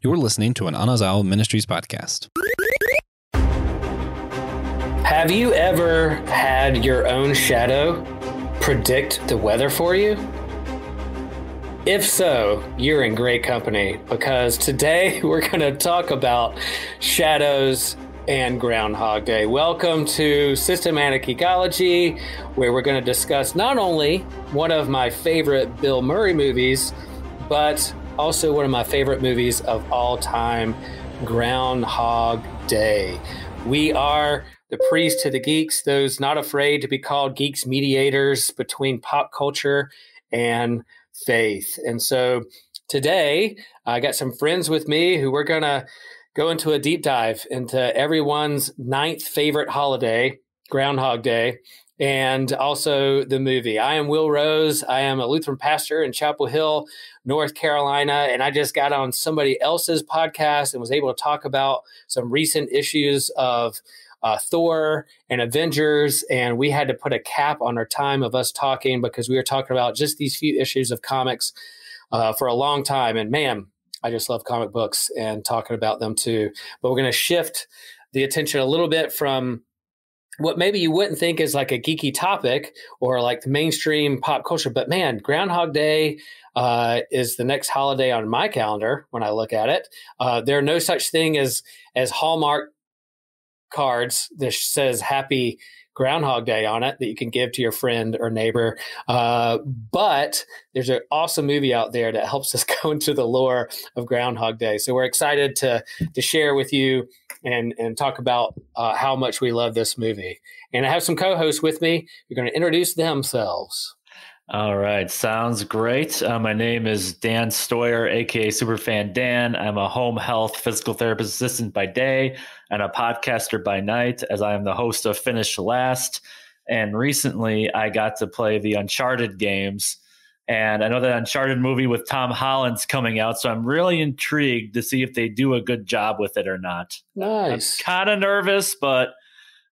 You're listening to an Anazao Ministries podcast. Have you ever had your own shadow predict the weather for you? If so, you're in great company, because today we're going to talk about shadows and Groundhog Day. Welcome to Systematic Ecology, where we're going to discuss not only one of my favorite Bill Murray movies, but also one of my favorite movies of all time, Groundhog Day. We are the priests to the geeks, those not afraid to be called geeks mediators between pop culture and faith. And so today I got some friends with me who we're going to go into a deep dive into everyone's ninth favorite holiday, Groundhog Day, and also the movie. I am Will Rose. I am a Lutheran pastor in Chapel Hill, North Carolina, and I just got on somebody else's podcast and was able to talk about some recent issues of Thor and Avengers, and we had to put a cap on our time of us talking because we were talking about just these few issues of comics for a long time. And man, I just love comic books and talking about them too. But we're going to shift the attention a little bit from what maybe you wouldn't think is like a geeky topic or like the mainstream pop culture. But man, Groundhog Day is the next holiday on my calendar when I look at it. There are no such thing as Hallmark cards that says Happy Groundhog Day on it that you can give to your friend or neighbor. But there's an awesome movie out there that helps us go into the lore of Groundhog Day. So we're excited to share with you and talk about how much we love this movie. And I have some co-hosts with me. You're going to introduce themselves. All right. Sounds great. My name is Dan Stoyer, aka Superfan Dan. I'm a home health physical therapist assistant by day and a podcaster by night, as I am the host of Finish Last. And recently I got to play the Uncharted games. And I know that Uncharted movie with Tom Holland's coming out, so I'm really intrigued to see if they do a good job with it or not. Nice. I'm kind of nervous, but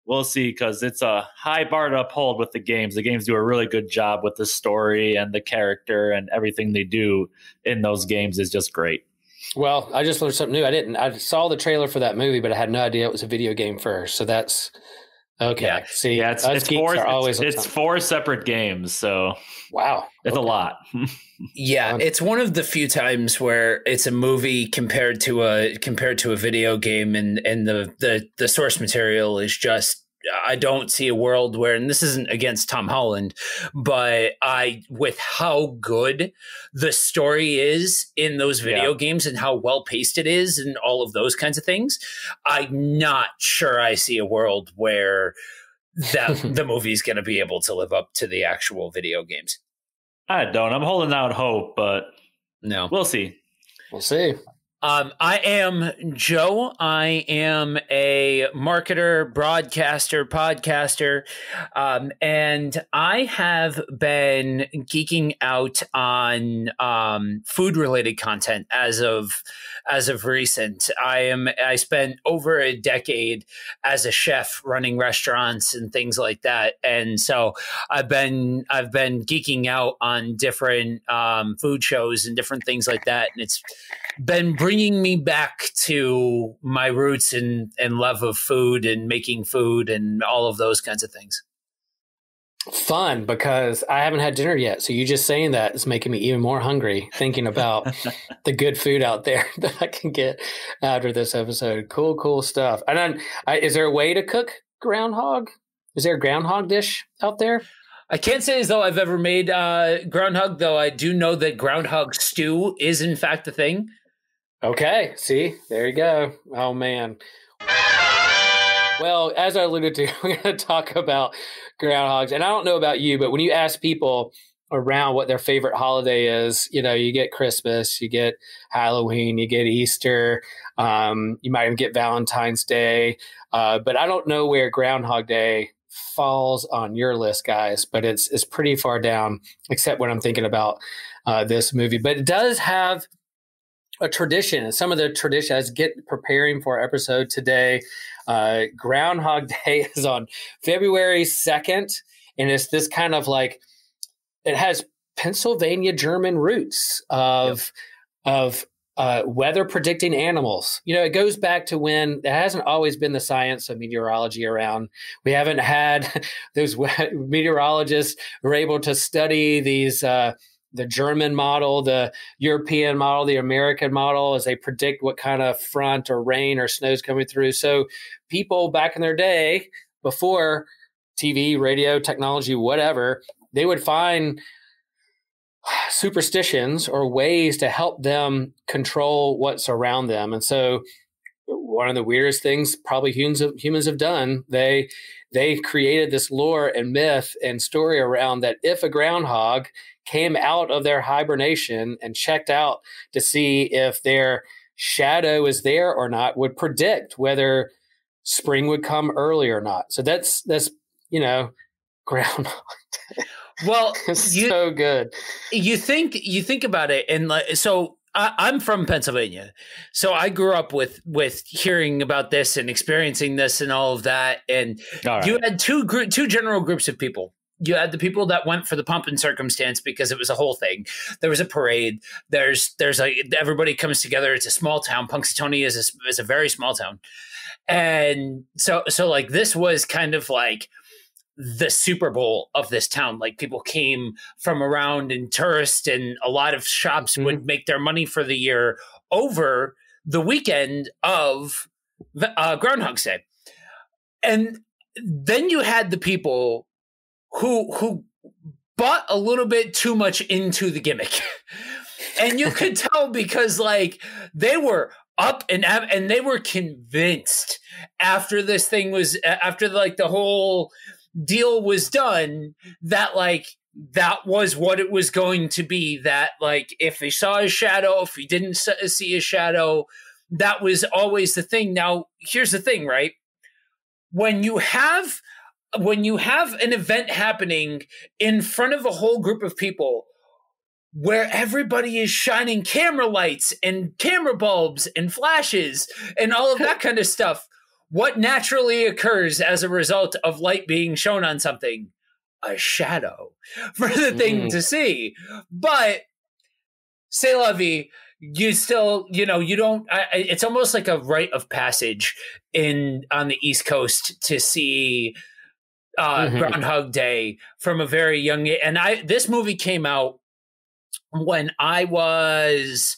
we'll see, because it's a high bar to uphold with the games. The games do a really good job with the story and the character, and everything they do in those games is just great. Well, I just learned something new. I saw the trailer for that movie, but I had no idea it was a video game first. So that's okay. Yeah. See, yeah, it's four separate games. So wow, it's a lot. Yeah, it's one of the few times where it's a movie compared to a video game, and the source material is just, I don't see a world where, and this isn't against Tom Holland, but with how good the story is in those video games and how well paced it is and all of those kinds of things, I'm not sure I see a world where that the movie is going to be able to live up to the actual video games. I don't. I'm holding out hope, but no, we'll see. We'll see. I am Joe. I am a marketer, broadcaster, podcaster, and I have been geeking out on food-related content as of recent. I spent over a decade as a chef running restaurants and things like that, and so I've been geeking out on different food shows and different things like that, and it's been bringing me back to my roots and love of food and making food and all of those kinds of things. Fun, because I haven't had dinner yet. So you just saying that is making me even more hungry, thinking about the good food out there that I can get after this episode. Cool stuff. And then, is there a way to cook groundhog? Is there a groundhog dish out there? I can't say as though I've ever made groundhog, though I do know that groundhog stew is in fact a thing. Okay, see, there you go. Oh, man. Well, as I alluded to, we're going to talk about groundhogs. And I don't know about you, but when you ask people around what their favorite holiday is, you get Christmas, you get Halloween, you get Easter, you might even get Valentine's Day. But I don't know where Groundhog Day falls on your list, guys, but it's pretty far down, except when I'm thinking about this movie. But it does have a tradition, and some of the tradition, as preparing for our episode today, Groundhog Day is on February 2nd, and it's this kind of like, it has Pennsylvania German roots of weather predicting animals. It goes back to when it hasn't always been the science of meteorology around. We haven't had those meteorologists who are able to study these, the German model, the European model, the American model, as they predict what kind of front or rain or snow is coming through. So people back in their day, before TV, radio, technology, whatever, they would find superstitions or ways to help them control what's around them. And so one of the weirdest things probably humans have done, they created this lore and myth and story around that if a groundhog came out of their hibernation and checked out to see if their shadow is there or not, would predict whether spring would come early or not. So that's Groundhog Day. Well, so good. You think about it, and so I'm from Pennsylvania, so I grew up with hearing about this and experiencing this and all of that. And you had two general groups of people. You had the people that went for the pomp and circumstance because it was a whole thing. There was a parade. There's everybody comes together. It's a small town. Punxsutawney is a very small town, and so like this was kind of like the Super Bowl of this town. Like people came from around and tourists, and a lot of shops would make their money for the year over the weekend of Groundhog Day. And then you had the people who bought a little bit too much into the gimmick. And you could tell because like they were up and they were convinced after this thing was, after like the whole deal was done, that like that was what it was going to be, that like if they saw a shadow, if he didn't see a shadow, that was always the thing. Now here's the thing, right? When you have an event happening in front of a whole group of people where everybody is shining camera lights and camera bulbs and flashes and all of that kind of stuff, what naturally occurs as a result of light being shown on something? A shadow for the thing to see. But c'est la vie. You still, you don't, it's almost like a rite of passage on the East Coast to see Groundhog Day from a very young age. And this movie came out when I was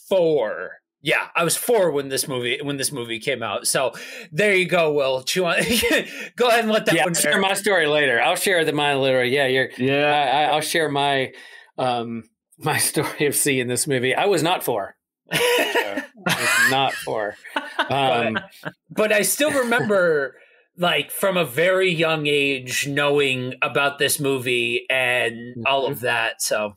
4. Yeah, I was 4 when this movie came out. So there you go, Will. Go ahead and let that one share my story later. I'll share mine later. I'll share my my story of seeing this movie. I was not 4. I was not 4. But I still remember, like, from a very young age, knowing about this movie and all of that. So.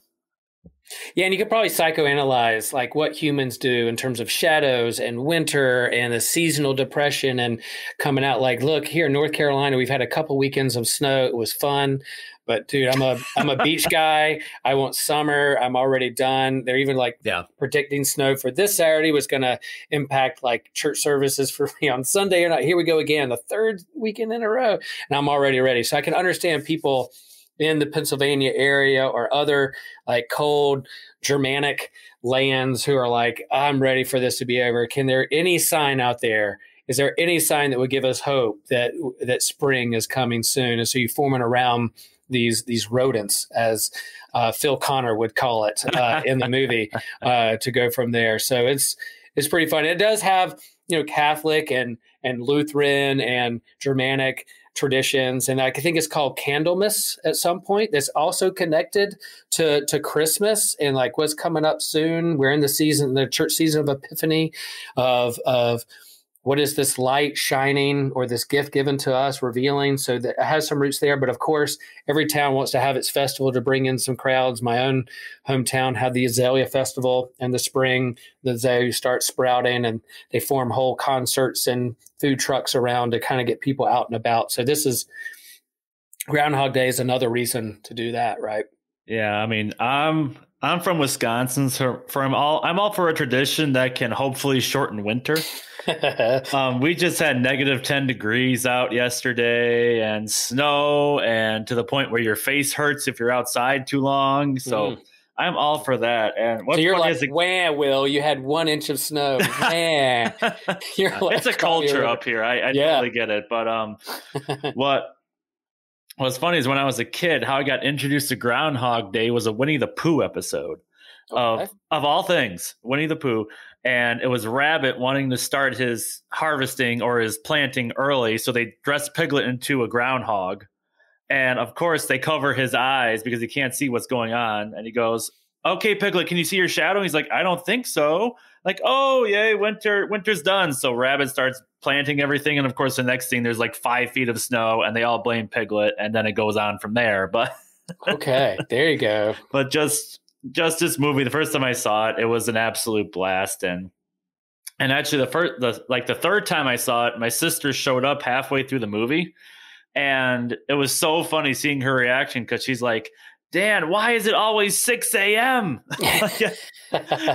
Yeah, and you could probably psychoanalyze like what humans do in terms of shadows and winter and the seasonal depression and coming out. Like, look, here in North Carolina, we've had a couple weekends of snow. It was fun. But dude, I'm a beach guy. I want summer. I'm already done. They're even like predicting snow for this Saturday was going to impact like church services for me on Sunday or not. Here we go again, the 3rd weekend in a row. And I'm already ready. So I can understand people in the Pennsylvania area or other like cold Germanic lands who are like, I'm ready for this to be over. Can there any sign out there? Is there any sign that would give us hope that spring is coming soon? And so you form it around these rodents, as Phil Connor would call it in the movie, to go from there. So it's pretty fun. It does have, Catholic and Lutheran and Germanic traditions, and I think it's called Candlemas at some point. That's also connected to Christmas and like what's coming up soon. We're in the church season of Epiphany, of what is this light shining or this gift given to us revealing. So that it has some roots there. But of course, every town wants to have its festival to bring in some crowds. My own hometown had the Azalea Festival in the spring. The azalea start sprouting and they form whole concerts and food trucks around to kind of get people out and about. So this is Groundhog Day is another reason to do that, right? Yeah, I mean, I'm from Wisconsin, so I'm all for a tradition that can hopefully shorten winter. We just had -10 degrees out yesterday and snow, and to the point where your face hurts if you're outside too long. So I'm all for that. And what's So you're funny like, is wah, Will, you had 1 inch of snow. Wah. You're like, it's a culture up here. I totally get it. But what's funny is when I was a kid, how I got introduced to Groundhog Day was a Winnie the Pooh episode. Okay. Of all things, Winnie the Pooh. And it was Rabbit wanting to start his harvesting or his planting early. So they dressed Piglet into a groundhog. And of course, they cover his eyes because he can't see what's going on. And he goes, "Okay, Piglet, can you see your shadow?" And he's like, "I don't think so." Like, "Oh, yay, winter's done." So Rabbit starts planting everything. And of course, the next thing, there's like 5 feet of snow and they all blame Piglet. And then it goes on from there. But okay, there you go. But just this movie, the first time I saw it, it was an absolute blast. And actually, the third time I saw it, my sister showed up halfway through the movie. And it was so funny seeing her reaction because she's like, "Dan, why is it always 6 a.m.?"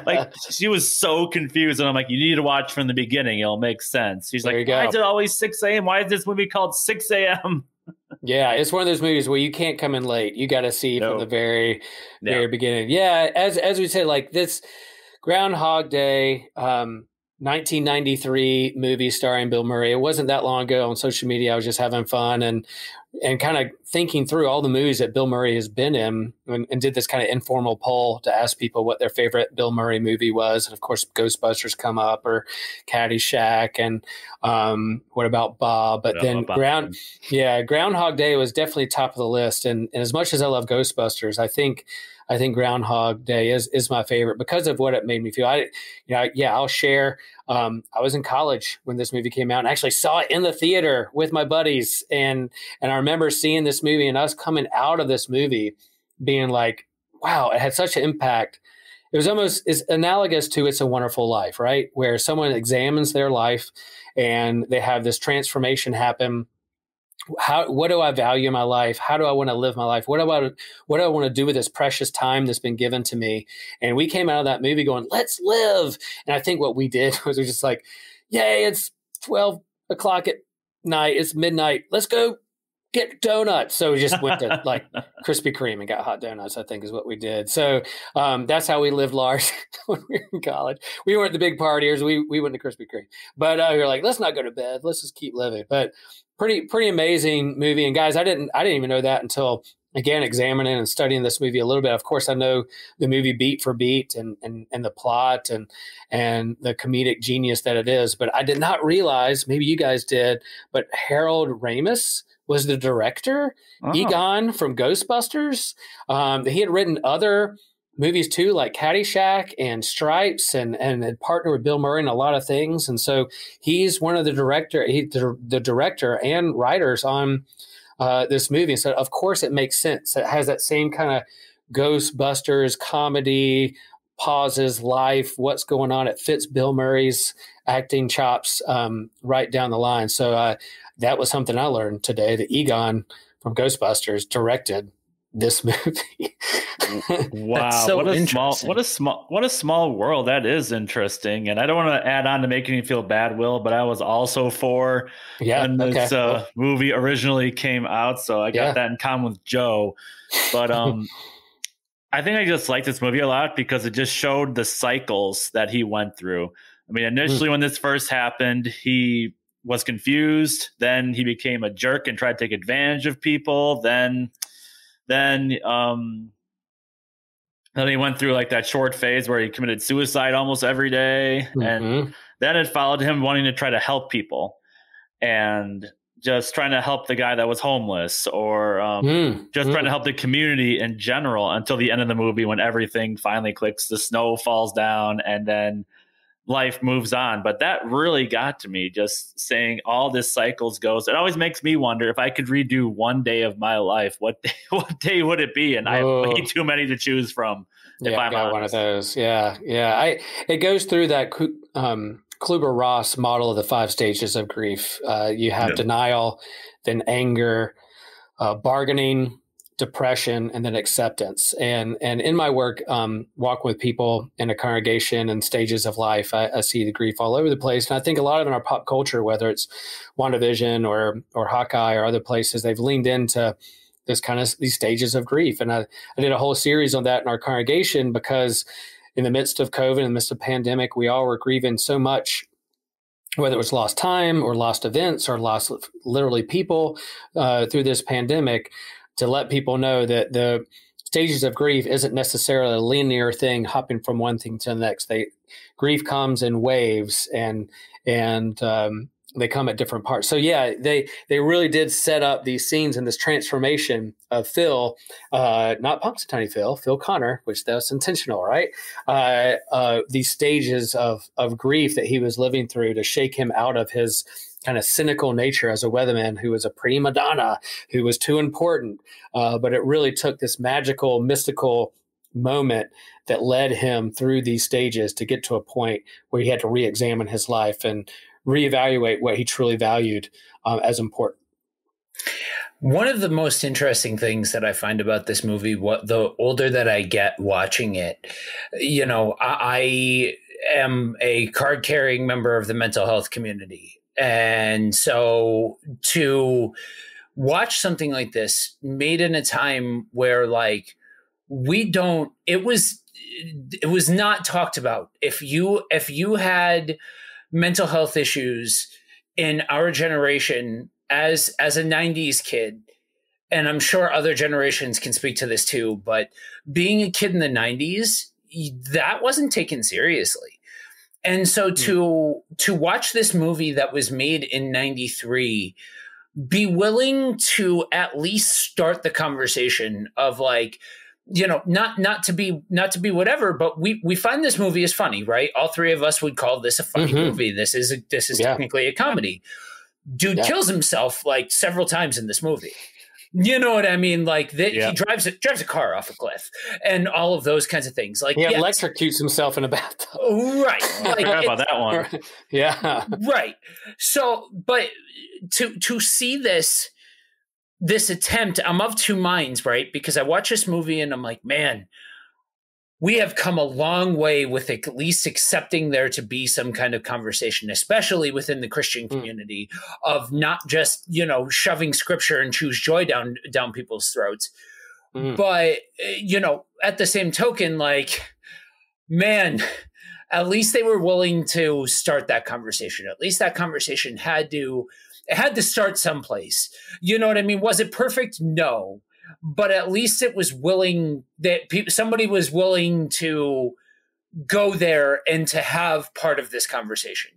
Like she was so confused. And I'm like, "You need to watch from the beginning. It'll make sense." She's like, "Why is it always 6 a.m.? Why is this movie called 6 a.m.?" Yeah, it's one of those movies where you can't come in late. You got to see from the very beginning. Yeah, as we said, like this Groundhog Day, 1993 movie starring Bill Murray. It wasn't that long ago on social media. I was just having fun and kind of thinking through all the movies that Bill Murray has been in and did this kind of informal poll to ask people what their favorite Bill Murray movie was. And of course, Ghostbusters come up or Caddyshack and what about Bob? But then Groundhog Day was definitely top of the list. And as much as I love Ghostbusters, I think Groundhog Day is my favorite because of what it made me feel. I'll share. I was in college when this movie came out and actually saw it in the theater with my buddies. And I remember seeing this movie and us coming out of this movie being like, wow, it had such an impact. It was almost is analogous to It's a Wonderful Life, right? Where someone examines their life and they have this transformation happen. What do I value in my life? How do I want to live my life? What do I want to do with this precious time that's been given to me? And we came out of that movie going, let's live. And I think what we did was we just like, yay, it's 12 o'clock at night. It's midnight. Let's go get donuts. So we just went to like Krispy Kreme and got hot donuts, I think is what we did. So that's how we lived large when we were in college. We weren't the big partiers. We went to Krispy Kreme. But we were like, let's not go to bed. Let's just keep living. But pretty amazing movie. And guys, I didn't even know that until again examining and studying this movie a little bit. Of course, I know the movie beat for beat and the plot and the comedic genius that it is. But I did not realize, maybe you guys did, but Harold Ramis was the director. Egon from Ghostbusters. He had written other movies too, like Caddyshack and Stripes, and had partnered with Bill Murray in a lot of things. And so he's one of the director and writers on this movie. So of course it makes sense. It has that same kind of Ghostbusters comedy, pauses, life, what's going on. It fits Bill Murray's acting chops right down the line. So that was something I learned today, that Egon from Ghostbusters directed this movie. Wow. So what a small world. That is interesting. And I don't want to add on to making you feel bad, Will, but I was also for when this movie originally came out. So I got that in common with Joe. But I think I just liked this movie a lot because it just showed the cycles that he went through. I mean, initially when this first happened, he was confused. Then he became a jerk and tried to take advantage of people. Then he went through like that short phase where he committed suicide almost every day. And then it followed him wanting to try to help people and just trying to help the guy that was homeless or trying to help the community in general until the end of the movie when everything finally clicks, the snow falls down and then life moves on. But that really got to me, just saying all this cycles goes. It always makes me wonder if I could redo one day of my life, what day would it be? And I have way too many to choose from. If I'm got one of those. Yeah. It goes through that Kluber-Ross model of the 5 stages of grief. You have denial, then anger, bargaining, depression, and then acceptance. And in my work, walk with people in a congregation and stages of life, I see the grief all over the place. And I think a lot of in our pop culture, whether it's WandaVision or Hawkeye or other places, they've leaned into these stages of grief. And I did a whole series on that in our congregation, because in the midst of COVID, in the midst of pandemic, we all were grieving so much, whether it was lost time or lost events or lost literally people through this pandemic, to let people know that the stages of grief isn't necessarily a linear thing, hopping from one thing to the next. Grief comes in waves, and they come at different parts. So yeah, they really did set up these scenes and this transformation of Phil, not Punxsutawney Phil Connor, which that was intentional, right? These stages of grief that he was living through to shake him out of his kind of cynical nature as a weatherman who was a prima donna, who was too important. But it really took this magical, mystical moment that led him through these stages to get to a point where he had to re-examine his life and reevaluate what he truly valued as important. One of the most interesting things that I find about this movie, the older that I get watching it, I am a card-carrying member of the mental health community. And so to watch something like this made in a time where it was not talked about. If you had mental health issues in our generation as a 90s kid, and I'm sure other generations can speak to this too, but being a kid in the 90s, that wasn't taken seriously. And so to watch this movie that was made in 93, be willing to at least start the conversation of not to be whatever, but we find this movie is funny, right? All three of us would call this a funny movie. This is technically a comedy. Dude kills himself several times in this movie. You know what I mean? He drives a car off a cliff and all of those kinds of things. He electrocutes himself in a bathtub. Right. I forgot about that one. Yeah. Right. So, but to see this attempt, I'm of two minds, right? Because I watch this movie and I'm like, man, we have come a long way with at least accepting there to be some kind of conversation, especially within the Christian community, of not just, shoving scripture and choose joy down people's throats. But, at the same token, man, at least they were willing to start that conversation. At least that conversation had to start someplace. You know what I mean? Was it perfect? No. But at least it was willing that somebody was willing to go there and to have part of this conversation,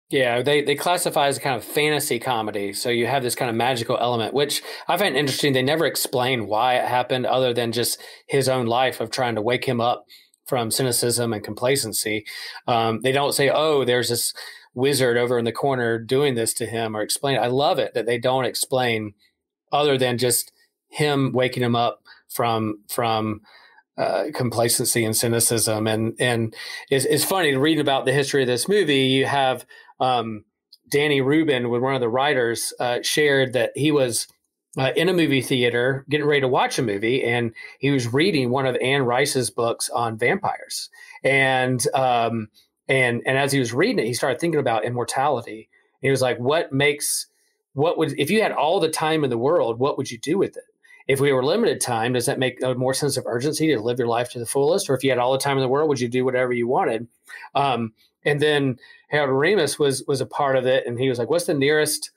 Yeah, they classify as a kind of fantasy comedy. So you have this kind of magical element, which I find interesting. They never explain why it happened other than just his own life of trying to wake him up from cynicism and complacency. They don't say, oh, there's this wizard over in the corner doing this to him, or explain. I love it that they don't explain other than just him waking him up from complacency and cynicism. And it's funny to read about the history of this movie. You have Danny Rubin, with one of the writers, shared that he was in a movie theater getting ready to watch a movie, and he was reading one of Anne Rice's books on vampires. And as he was reading it, he started thinking about immortality. And he was like, if you had all the time in the world, what would you do with it? If we were limited time, does that make a more sense of urgency to live your life to the fullest? Or if you had all the time in the world, would you do whatever you wanted? And then Harold Ramis was a part of it. And he was like, what's the nearest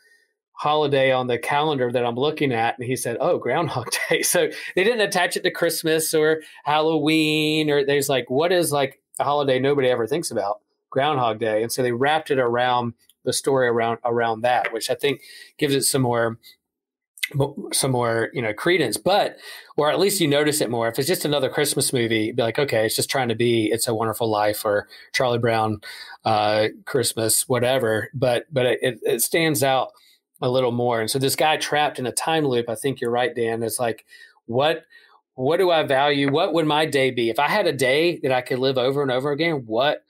holiday on the calendar that I'm looking at? And he said, oh, Groundhog Day. So they didn't attach it to Christmas or Halloween, or there's what is a holiday nobody ever thinks about? Groundhog Day. And so they wrapped it around the story around that, which I think gives it some more credence, or at least you notice it more. If it's just another Christmas movie, you'd be like, okay, it's just trying to be It's a Wonderful Life or Charlie Brown Christmas, whatever. But it stands out a little more. And so this guy trapped in a time loop, I think you're right, Dan. It's what do I value? What would my day be? If I had a day that I could live over and over again, what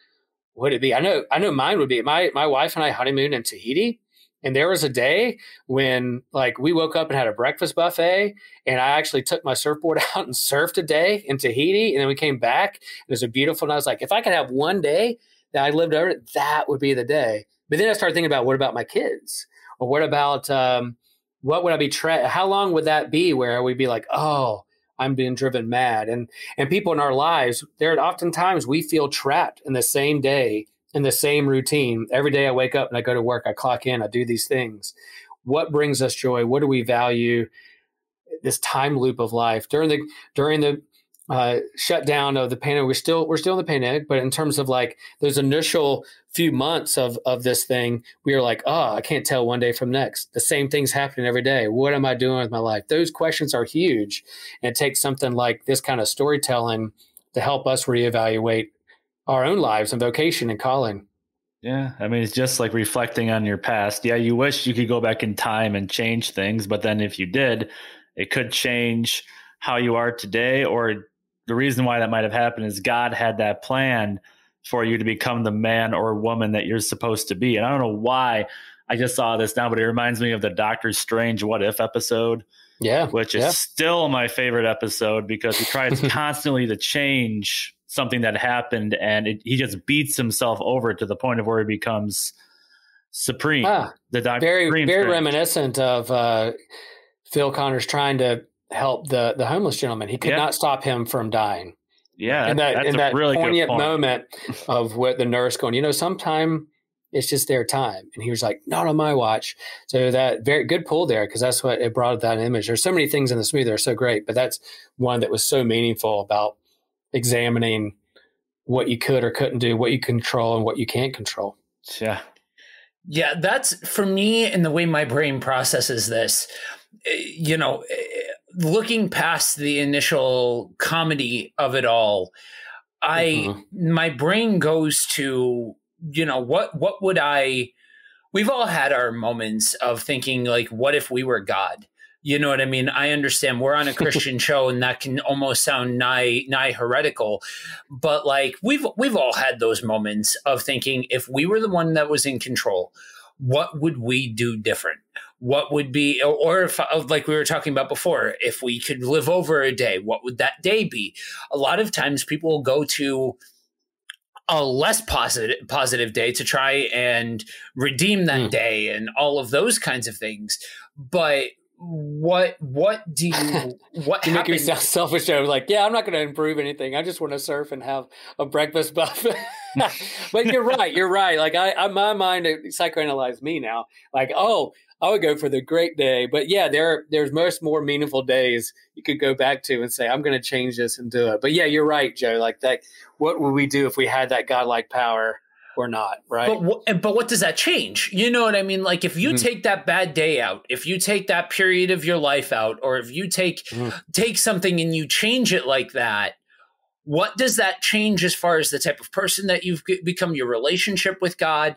would it be? I know mine would be my wife and I honeymooned in Tahiti. And there was a day when we woke up and had a breakfast buffet, and I actually took my surfboard out and surfed a day in Tahiti. And then we came back. It was a beautiful, and I was like, if I could have one day that I lived over, that would be the day. But then I started thinking about, what about my kids? Or what about, what would I be how long would that be where we'd be like, oh, I'm being driven mad? And people in our lives, there are oftentimes we feel trapped in the same day, in the same routine. Every day I wake up and I go to work, I clock in, I do these things. What brings us joy? What do we value? This time loop of life during the shutdown of the pandemic, we're still in the pandemic, but in terms of like those initial few months of this thing, we were like, oh, I can't tell one day from next. The same thing's happening every day. What am I doing with my life? Those questions are huge, and it takes something like this kind of storytelling to help us reevaluate our own lives and vocation and calling. Yeah, I mean, it's just like reflecting on your past. Yeah, you wish you could go back in time and change things, but then if you did, it could change how you are today. Or the reason why that might have happened is God had that plan for you to become the man or woman that you're supposed to be. And I don't know why I just saw this now, but it reminds me of the Doctor Strange What If episode. Yeah, which is still my favorite episode because he tries constantly to change something that happened, and he just beats himself over to the point of where he becomes supreme. The Doctor very reminiscent of Phil Connors trying to help the homeless gentleman. He could not stop him from dying. Yeah, and that really poignant moment of what the nurse going, sometime it's just their time. And he was like, not on my watch. So that very good pull there, because that's what it brought that image. There's so many things in this movie that are so great, but that's one that was so meaningful about examining what you could or couldn't do, what you control and what you can't control. Yeah. Yeah, that's for me, and the way my brain processes this, looking past the initial comedy of it all, my brain goes to, what would we've all had our moments of thinking like, what if we were God? You know what I mean? I understand we're on a Christian show, and that can almost sound nigh heretical, but like we've all had those moments of thinking, if we were the one that was in control, what would we do different? What would be, or if, like we were talking about before, if we could live over a day, what would that day be? A lot of times people will go to a less positive day to try and redeem that day and all of those kinds of things. But what do you you make yourself selfish? I was like, yeah, I'm not going to improve anything. I just want to surf and have a breakfast buffet. But you're right. Like my mind psychoanalyzed me now. Like, oh, I would go for the great day. But yeah, there's most more meaningful days you could go back to and say, I'm going to change this and do it. But yeah, you're right, Joe. Like that, what would we do if we had that godlike power or not? Right. But what does that change? You know what I mean? Like if you take that bad day out, if you take that period of your life out, or if you take something and you change it like that, what does that change as far as the type of person that you've become, your relationship with God,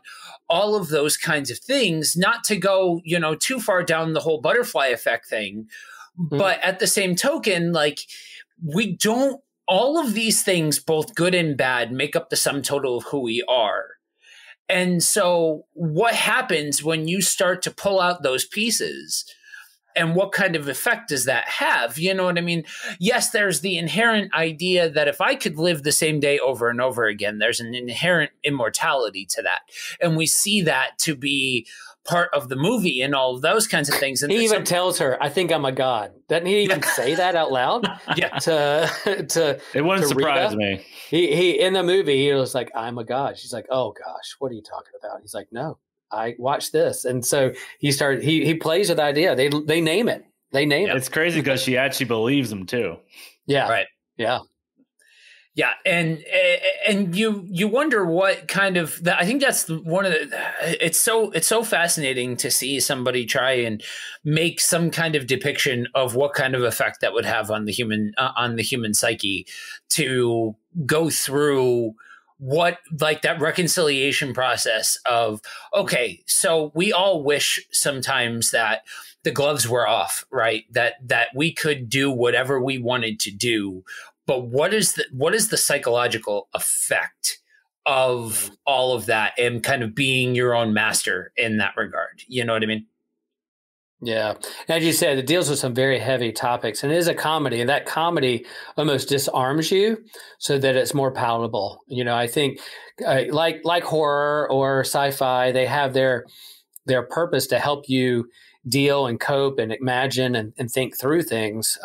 all of those kinds of things? Not to go, too far down the whole butterfly effect thing, but at the same token, like all of these things, both good and bad, make up the sum total of who we are. And so what happens when you start to pull out those pieces? And what kind of effect does that have? You know what I mean? Yes, there's the inherent idea that if I could live the same day over and over again, there's an inherent immortality to that. And we see that to be part of the movie and all of those kinds of things. And he even tells her, I think I'm a god. Doesn't he even say that out loud? Yeah. It wouldn't surprise me. He in the movie, he was like, I'm a god. She's like, oh gosh, what are you talking about? He's like, no. I watched this. And so he plays with the idea. They name it. They name it. It's crazy because she actually believes him too. Yeah. Right. Yeah. Yeah. And you wonder what kind of, I think that's one of the, it's so fascinating to see somebody try and make some kind of depiction of what kind of effect that would have on the human psyche to go through what, like that reconciliation process of, okay, so we all wish sometimes that the gloves were off, right? That we could do whatever we wanted to do. But what is the psychological effect of all of that and kind of being your own master in that regard? You know what I mean? Yeah. As you said, it deals with some very heavy topics, and it is a comedy, and that comedy almost disarms you so that it's more palatable. I think like horror or sci-fi, they have their purpose to help you deal and cope and imagine and think through things.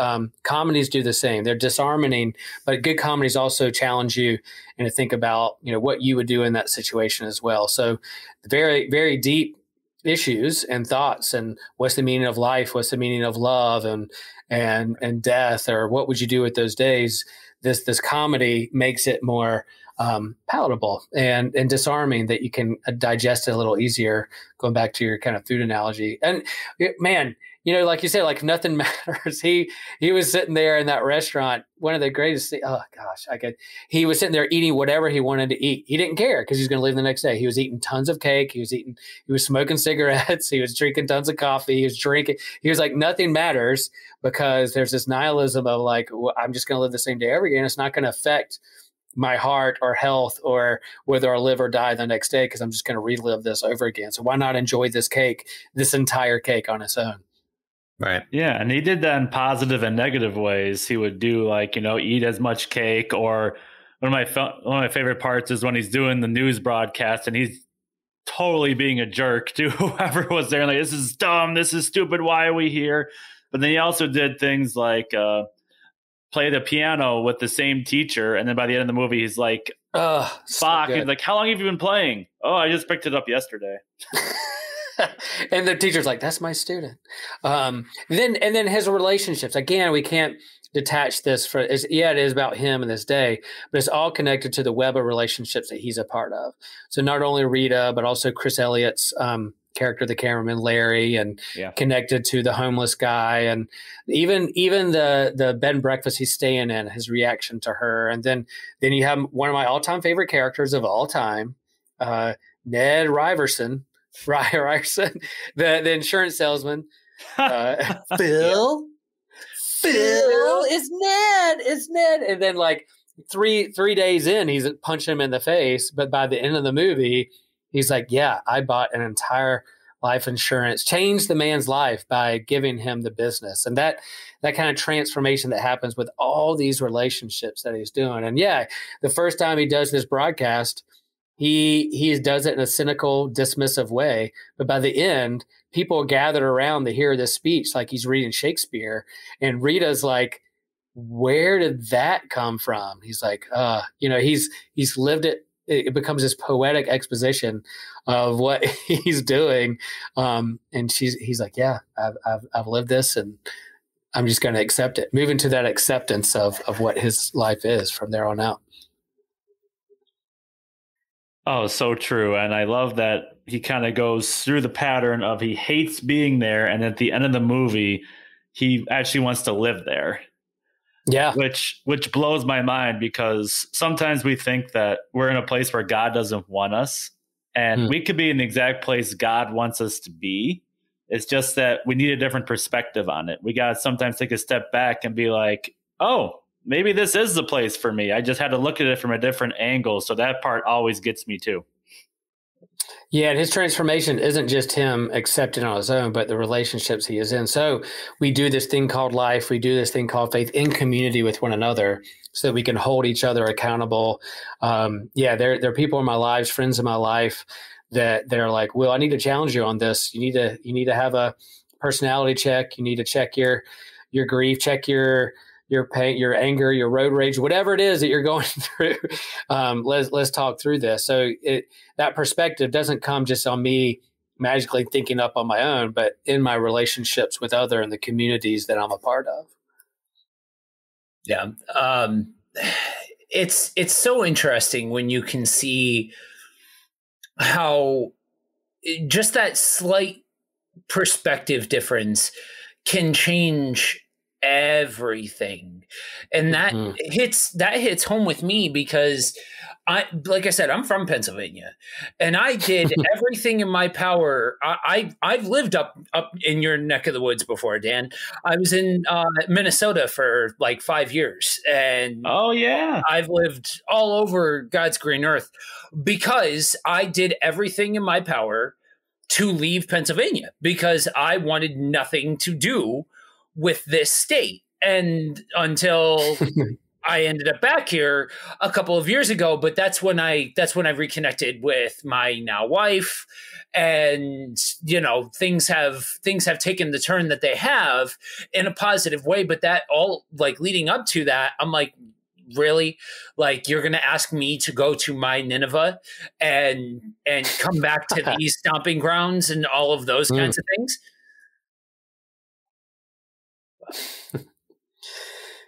Comedies do the same. They're disarming, but good comedies also challenge you and to think about, what you would do in that situation as well. So very, very deep issues and thoughts, and what's the meaning of life? What's the meaning of love and death, or what would you do with those days? This comedy makes it more palatable and disarming, that you can digest it a little easier, going back to your kind of food analogy. And man, like you said, like nothing matters. He was sitting there in that restaurant, one of the greatest. Oh gosh, he was sitting there eating whatever he wanted to eat. He didn't care because he was going to leave the next day. He was eating tons of cake. He was smoking cigarettes. He was drinking tons of coffee. He was like, nothing matters, because there's this nihilism of like, well, I'm just going to live the same day every day, and it's not going to affect my heart or health or whether I live or die the next day, because I'm just going to relive this over again. So why not enjoy this entire cake on its own? Right. Yeah. And he did that in positive and negative ways. He would do like, eat as much cake, or one of my favorite parts is when he's doing the news broadcast and he's totally being a jerk to whoever was there. Like, this is dumb. This is stupid. Why are we here? But then he also did things like, play the piano with the same teacher, and then by the end of the movie he's like, Spock, so he's like, how long have you been playing? Oh, I just picked it up yesterday. And the teacher's like, that's my student. Then his relationships, again, we can't detach this it is about him and this day, but it's all connected to the web of relationships that he's a part of. So not only Rita, but also Chris Elliott's character, the cameraman Larry, and connected to the homeless guy, and even the bed and breakfast he's staying in, his reaction to her. And then you have one of my all-time favorite characters of all time, Ned Ryerson, the insurance salesman. Phil is Ned. And then like three days in, he's punching him in the face, but by the end of the movie, he's like, yeah, I bought an entire life insurance, changed the man's life by giving him the business. And that kind of transformation that happens with all these relationships that he's doing. And yeah, the first time he does this broadcast, he does it in a cynical, dismissive way. But by the end, people gathered around to hear this speech like he's reading Shakespeare. And Rita's like, where did that come from? He's like, he's lived it. It becomes this poetic exposition of what he's doing. And he's like, yeah, I've lived this, and I'm just going to accept it. Move into that acceptance of what his life is from there on out. Oh, so true. And I love that he kind of goes through the pattern of he hates being there, and at the end of the movie, he actually wants to live there. Yeah. Which blows my mind, because sometimes we think that we're in a place where God doesn't want us, and we could be in the exact place God wants us to be. It's just that we need a different perspective on it. We got to sometimes take a step back and be like, oh, maybe this is the place for me. I just had to look at it from a different angle. So that part always gets me too. Yeah, and his transformation isn't just him accepting on his own, but the relationships he is in. So we do this thing called life. We do this thing called faith in community with one another, so that we can hold each other accountable. There are people in my lives, friends in my life, that they're like, well, I need to challenge you on this. You need to have a personality check. You need to check your grief, check your pain, your anger, your road rage, whatever it is that you're going through. Let's talk through this. So that perspective doesn't come just on me magically thinking up on my own, but in my relationships with other and the communities that I'm a part of. Yeah. It's so interesting when you can see how just that slight perspective difference can change everything. And that hits home with me, because like I said, I'm from Pennsylvania, and I did everything in my power. I've lived up in your neck of the woods before, Dan. I was in Minnesota for like 5 years, and I've lived all over God's green earth, because I did everything in my power to leave Pennsylvania, because I wanted nothing to do with this state. And until I ended up back here a couple of years ago, but that's when I reconnected with my now wife, and things have taken the turn that they have in a positive way. But that all, like, leading up to that, I'm like, really? Like, you're going to ask me to go to my Nineveh and come back to these stomping grounds and all of those kinds of things?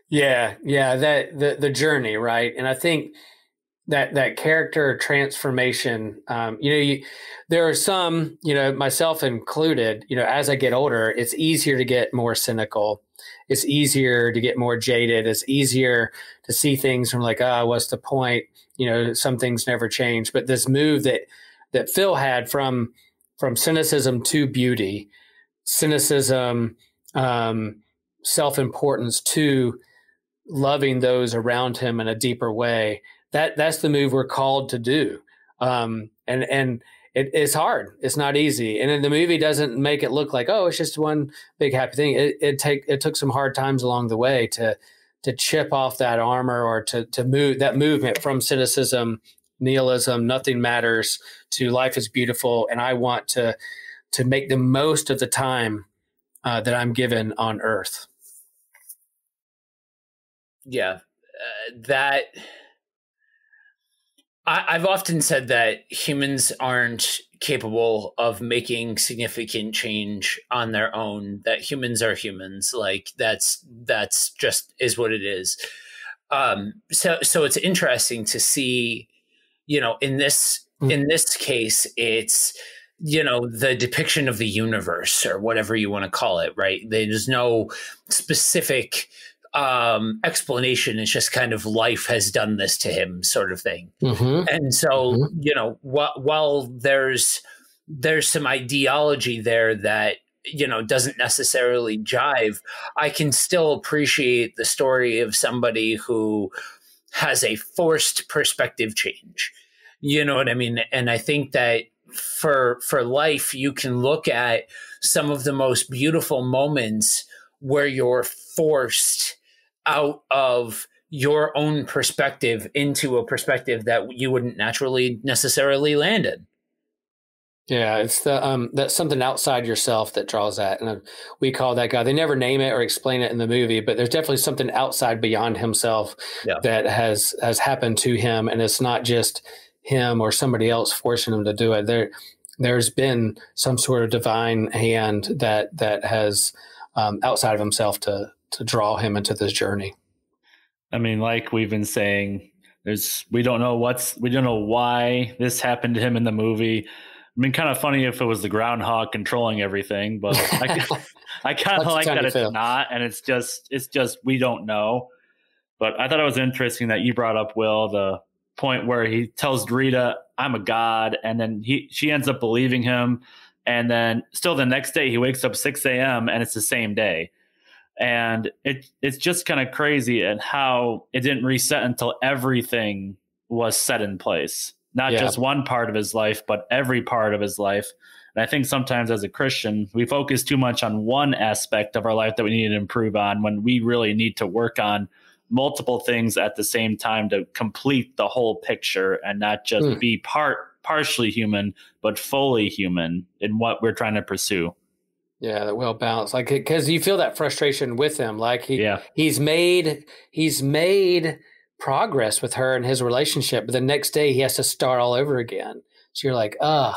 Yeah, that the journey, right? And I think that character transformation, there are some, myself included, as I get older, it's easier to get more cynical. It's easier to get more jaded. It's easier to see things from like, what's the point? Some things never change. But this move that Phil had from cynicism to beauty, cynicism, self-importance to loving those around him in a deeper way. That's the move we're called to do. And it's hard. It's not easy. And then the movie doesn't make it look like, oh, it's just one big happy thing. It took some hard times along the way to chip off that armor, or to move that movement from cynicism, nihilism, nothing matters, to life is beautiful. And I want to make the most of the time that I'm given on earth. Yeah, that I've often said that humans aren't capable of making significant change on their own, that humans are humans. Like, that's just is what it is. So it's interesting to see, in this case, it's, the depiction of the universe, or whatever you want to call it, right? There's no specific explanation. It's just kind of life has done this to him, sort of thing. And so, while there's some ideology there that, doesn't necessarily jive, I can still appreciate the story of somebody who has a forced perspective change. You know what I mean? And I think that for life, you can look at some of the most beautiful moments where you're forced out of your own perspective into a perspective that you wouldn't naturally necessarily land in. Yeah, it's that's something outside yourself that draws that. And we call that God. They never name it or explain it in the movie, but there's definitely something outside beyond himself that has happened to him. And it's not just him or somebody else forcing him to do it. There's been some sort of divine hand that has outside of himself to draw him into this journey. I mean, like we've been saying, we don't know why this happened to him in the movie. I mean, kind of funny if it was the groundhog controlling everything, but I kind of like that it's not, and it's just we don't know. But I thought it was interesting that you brought up, Will, the point where he tells Rita, "I'm a god," and then she ends up believing him, and then still the next day he wakes up 6 a.m. and it's the same day. And it's just kind of crazy and how it didn't reset until everything was set in place. Not just one part of his life, but every part of his life. And I think sometimes as a Christian, we focus too much on one aspect of our life that we need to improve on, when we really need to work on multiple things at the same time to complete the whole picture, and not just be partially human, but fully human in what we're trying to pursue. Yeah, that well balanced. Like, because you feel that frustration with him. Like he's made progress with her in his relationship, but the next day he has to start all over again. So you're like, ugh,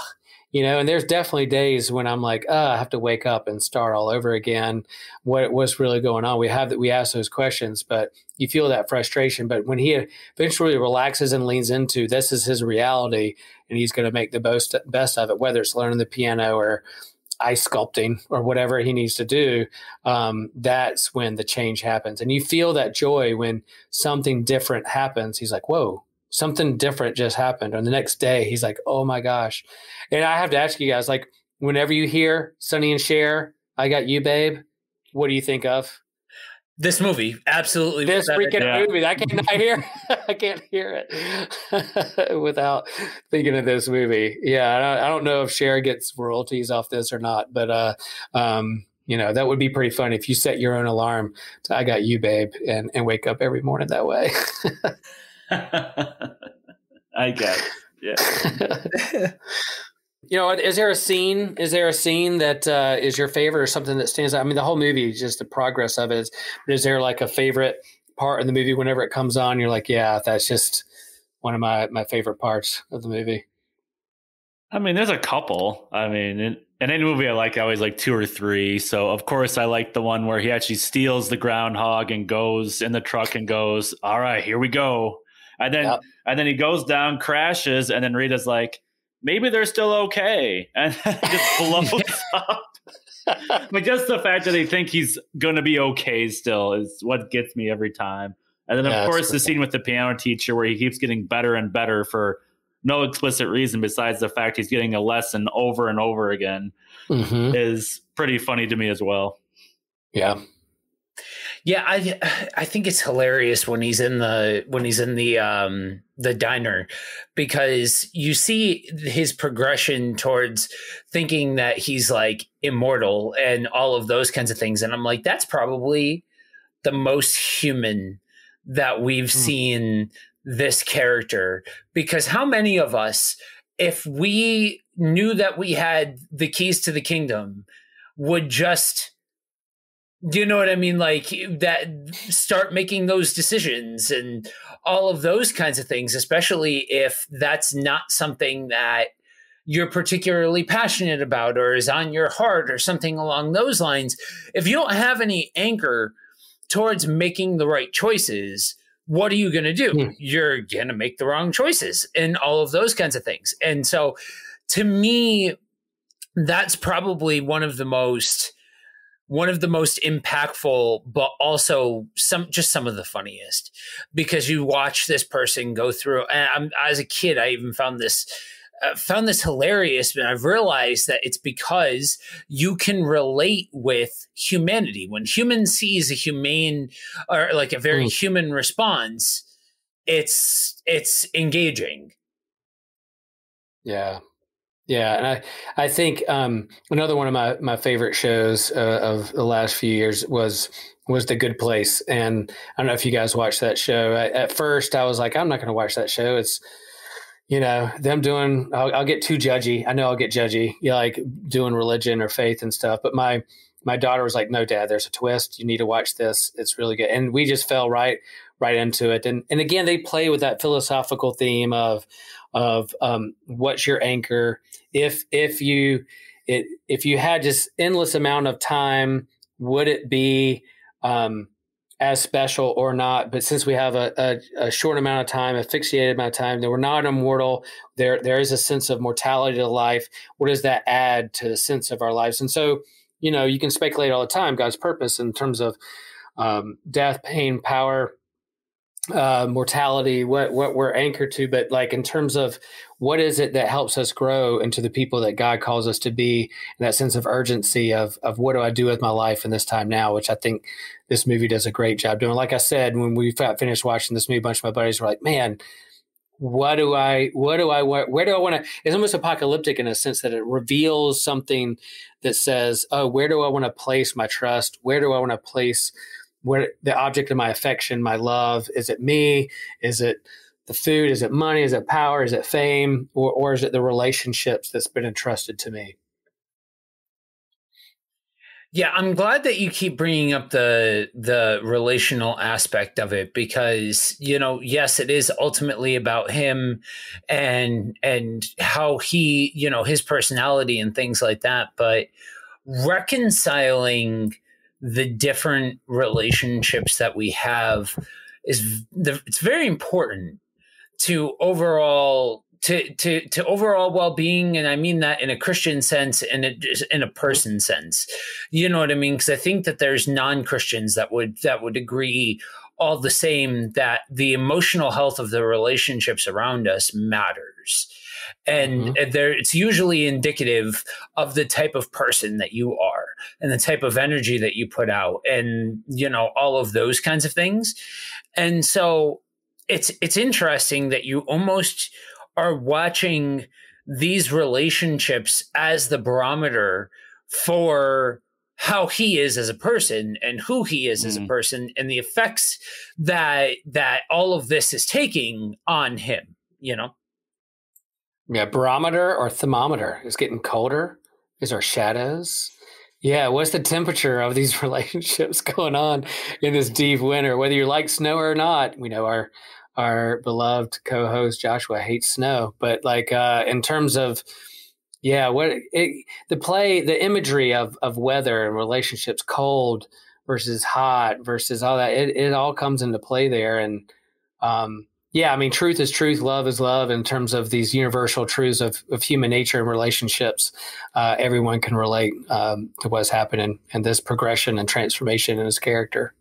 and there's definitely days when I'm like, I have to wake up and start all over again. What's really going on? We ask those questions, but you feel that frustration. But when he eventually relaxes and leans into this is his reality, and he's going to make the best of it, whether it's learning the piano or ice sculpting or whatever he needs to do, that's when the change happens. And you feel that joy when something different happens. He's like, whoa, something different just happened. And the next day he's like, oh my gosh. And I have to ask you guys, like, whenever you hear Sonny and Cher, I Got You, Babe, what do you think of? This movie, absolutely. This freaking movie. I can't hear it without thinking of this movie. Yeah, I don't know if Cher gets royalties off this or not, but That would be pretty fun if you set your own alarm to "I got you, babe," and wake up every morning that way. I guess. Yeah. Is there a scene? Is there a scene that is your favorite or something that stands out? I mean, the whole movie, just the progress of it. Is there like a favorite part in the movie whenever it comes on? You're like, yeah, that's just one of my favorite parts of the movie. I mean, there's a couple. I mean, in any movie I always like 2 or 3. So of course I like the one where he actually steals the groundhog and goes in the truck and goes, "All right, here we go." And then he goes down, crashes, and then Rita's like, "Maybe they're still okay," and it just blows up. But just the fact that they think he's going to be okay still is what gets me every time. And then, of course, the scene with the piano teacher where he keeps getting better and better for no explicit reason besides the fact he's getting a lesson over and over again is pretty funny to me as well. Yeah. Yeah, I think it's hilarious when he's in the diner, because you see his progression towards thinking that he's like immortal and all of those kinds of things, and I'm like, that's probably the most human that we've seen this character, because how many of us, if we knew that we had the keys to the kingdom, would just, you know what I mean? Like that, start making those decisions and all of those kinds of things, especially if that's not something that you're particularly passionate about or is on your heart or something along those lines. If you don't have any anchor towards making the right choices, what are you going to do? You're going to make the wrong choices and all of those kinds of things. And so to me, that's probably one of the most impactful, but also some of the funniest, because you watch this person go through. And as a kid, I even found this hilarious, but I've realized that it's because you can relate with humanity. When human sees a humane or like a very human response, it's engaging. Yeah. Yeah, and I think another one of my favorite shows of the last few years was The Good Place, and I don't know if you guys watched that show. At first, I was like, I'm not going to watch that show. It's them doing. I'll get too judgy. I know I'll get judgy. Like doing religion or faith and stuff. But my daughter was like, "No, Dad, there's a twist. You need to watch this. It's really good." And we just fell right into it. And again, they play with that philosophical theme of what's your anchor. If you had just endless amount of time, would it be as special or not? But since we have a short amount of time, a fixated amount of time, that we're not immortal, there is a sense of mortality to life. What does that add to the sense of our lives? And so, you can speculate all the time God's purpose in terms of death, pain, power, mortality, what we're anchored to, but like in terms of what is it that helps us grow into the people that God calls us to be, and that sense of urgency of what do I do with my life in this time now, which I think this movie does a great job doing. Like I said, when we finished watching this movie, a bunch of my buddies were like, man, where do I want to, it's almost apocalyptic in a sense that it reveals something that says, oh, where do I want to place my trust? Where do I want to place where the object of my affection, my love? Is it me? Is it the food? Is it money? Is it power? Is it fame? Or is it the relationships that's been entrusted to me? Yeah, I'm glad that you keep bringing up the relational aspect of it, because, yes, it is ultimately about him and how he, his personality and things like that. But reconciling the different relationships that we have it's very important to overall overall well-being. And I mean that in a Christian sense and in a person sense, you know what I mean? Because I think that there's non-Christians that would agree all the same that the emotional health of the relationships around us matters. And it's usually indicative of the type of person that you are and the type of energy that you put out and, all of those kinds of things. And so it's interesting that you almost are watching these relationships as the barometer for how he is as a person and who he is as a person and the effects that all of this is taking on him, you know? Yeah, barometer or thermometer is getting colder. Is our shadows. Yeah, what's the temperature of these relationships going on in this deep winter? Whether you like snow or not, we know our beloved co-host Joshua hates snow, but like in terms of the imagery of weather and relationships, cold versus hot versus all that, it all comes into play there. And I mean, truth is truth, love is love. In terms of these universal truths of human nature and relationships, everyone can relate to what's happening and this progression and transformation in his character.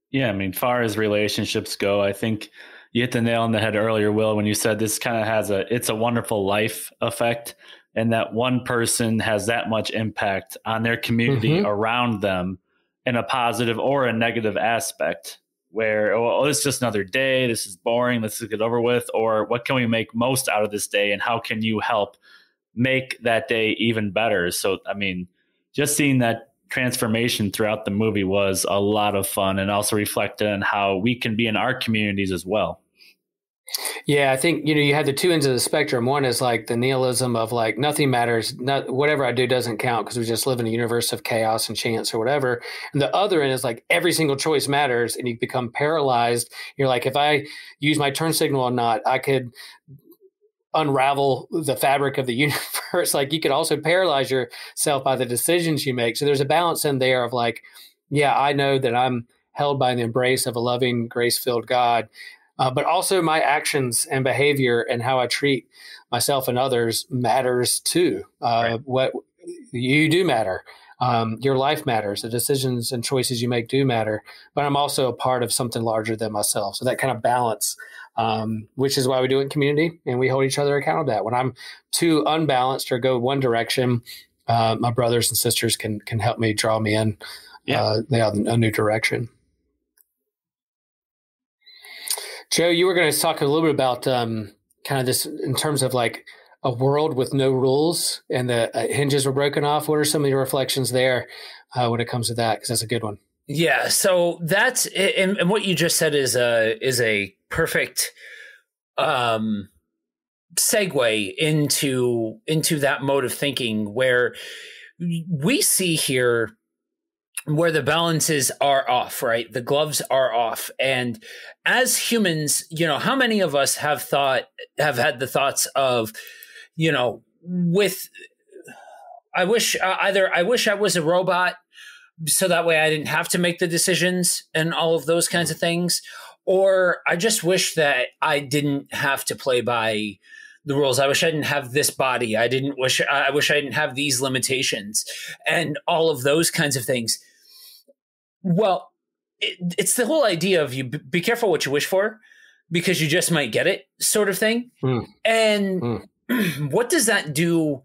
Yeah, I mean, far as relationships go, I think you hit the nail on the head earlier, Will, when you said this kind of has It's a Wonderful Life effect, and that one person has that much impact on their community around them in a positive or a negative aspect. Where, oh, it's just another day. This is boring. Let's get over with. Or what can we make most out of this day? And how can you help make that day even better? So, I mean, just seeing that transformation throughout the movie was a lot of fun, and also reflected on how we can be in our communities as well. Yeah, I think, you had the two ends of the spectrum. One is like the nihilism of like nothing matters, whatever I do doesn't count because we just live in a universe of chaos and chance or whatever. And the other end is like every single choice matters, and you become paralyzed. You're like, if I use my turn signal or not, I could unravel the fabric of the universe. Like you could also paralyze yourself by the decisions you make. So there's a balance in there of like, yeah, I know that I'm held by the embrace of a loving, grace-filled God. But also my actions and behavior and how I treat myself and others matters too. Right. What you do matter. Your life matters. The decisions and choices you make do matter. But I'm also a part of something larger than myself. So that kind of balance, which is why we do it in community, and we hold each other accountable to that. When I'm too unbalanced or go one direction, my brothers and sisters can help me, draw me in a new direction. Joe, you were going to talk a little bit about kind of this in terms of like a world with no rules and the hinges were broken off. What are some of your reflections there when it comes to that? Because that's a good one. Yeah, so that's and what you just said is a perfect segue into that mode of thinking where we see here where the balances are off, right? The gloves are off. And as humans, how many of us have had the thoughts of, I wish I was a robot so that way I didn't have to make the decisions and all of those kinds of things. Or I just wish that I didn't have to play by the rules. I wish I didn't have this body. I wish I didn't have these limitations and all of those kinds of things. Well, it's the whole idea of you be careful what you wish for because you just might get it sort of thing. And what does that do